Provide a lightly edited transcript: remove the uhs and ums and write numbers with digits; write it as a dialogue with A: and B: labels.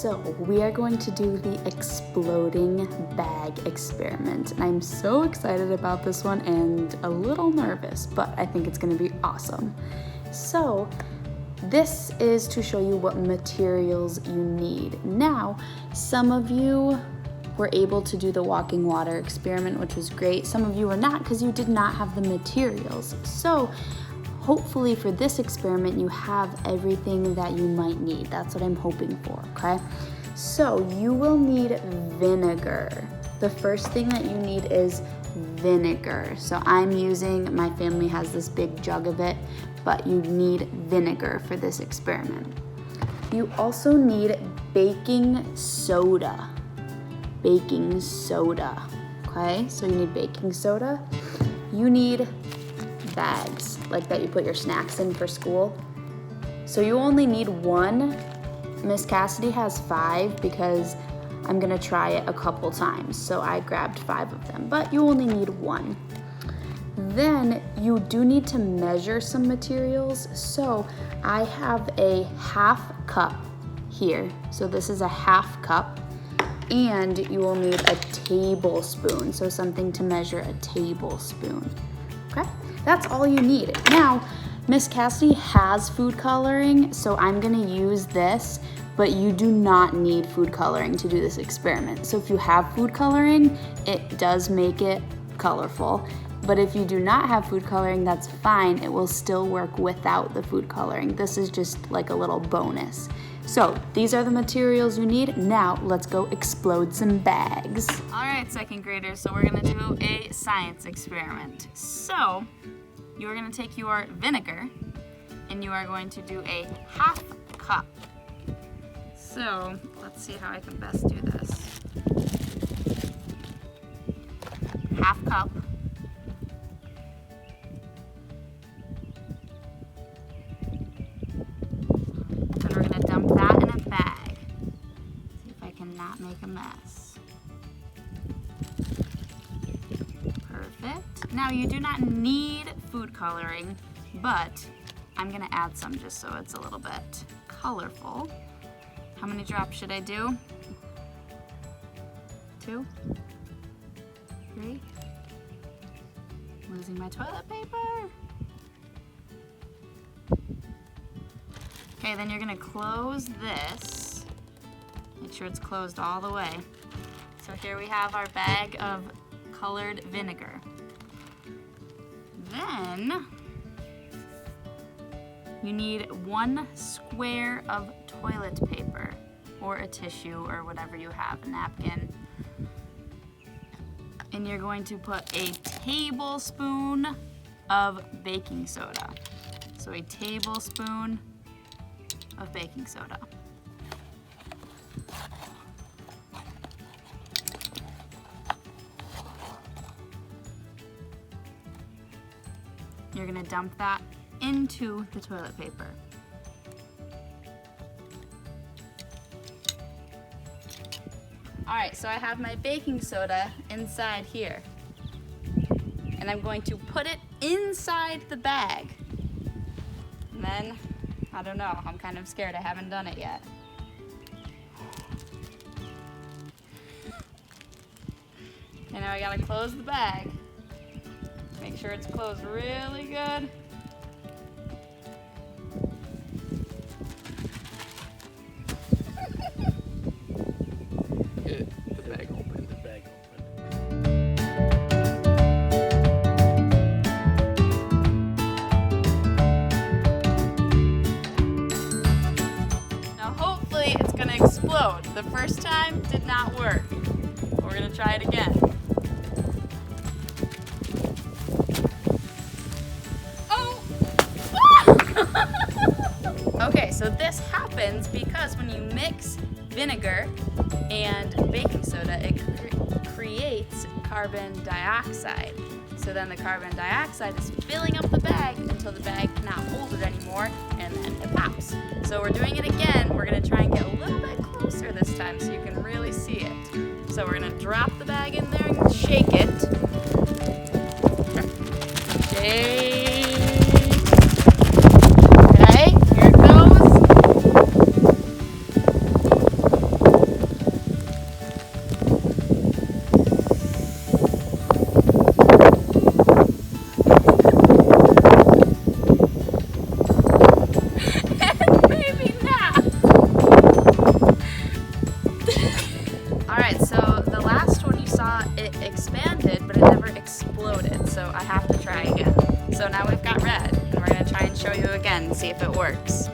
A: So we are going to do the exploding bag experiment. And I'm so excited about this one and a little nervous, but I think it's gonna be awesome. So this is to show you what materials you need. Now, some of you were able to do the walking water experiment, which was great. Some of you were not because you did not have the materials. So hopefully for this experiment, you have everything that you might need. That's what I'm hoping for, okay? So you will need vinegar. The first thing that you need is vinegar. So I'm using, my family has this big jug of it, but you need vinegar for this experiment. You also need baking soda. Baking soda, okay? So you need baking soda. You need bags like that you put your snacks in for school. So you only need one. Miss Cassidy has 5 because I'm gonna try it a couple times. So I grabbed 5 of them, but you only need 1. Then you do need to measure some materials. So I have a 1/2 cup here. So this is a 1/2 cup. And you will need a tablespoon. So something to measure a tablespoon, okay? That's all you need. Now, Miss Cassidy has food coloring, so I'm gonna use this, but you do not need food coloring to do this experiment. So if you have food coloring, it does make it colorful. But if you do not have food coloring, that's fine. It will still work without the food coloring. This is just like a little bonus. So these are the materials you need. Now let's go explode some bags. All right, second graders, so we're gonna do a science experiment. So you're gonna take your vinegar and you are going to do a 1/2 cup. So let's see how I can best do this. 1/2 cup. And we're gonna dump that in a bag. See if I can not make a mess. Perfect. Now you do not need food coloring, but I'm gonna add some just so it's a little bit colorful. How many drops should I do? 2? 3? Losing my toilet paper. Okay, then you're gonna close this. Make sure it's closed all the way. So here we have our bag of colored vinegar. Then you need 1 square of toilet paper or a tissue or whatever you have, a napkin. And you're going to put a tablespoon of baking soda. So a tablespoon of baking soda. You're gonna dump that into the toilet paper. All right, so I have my baking soda inside here. And I'm going to put it inside the bag. And then, I don't know, I'm kind of scared, I haven't done it yet. Okay, now I gotta close the bag. Make sure it's closed really good.
B: The bag open, the bag
A: Now hopefully it's gonna explode. The first time did not work. We're gonna try it again. Okay, so this happens because when you mix vinegar and baking soda, it creates carbon dioxide. So then the carbon dioxide is filling up the bag until the bag cannot hold it anymore, and then it pops. So we're doing it again. We're gonna try and get a little bit closer this time so you can really see it. So we're gonna drop the bag in there and shake it. Shake. Okay, here it goes. it expanded, but it never exploded, so I have to try again. So now we've got red, and we're gonna try and show you again, see if it works.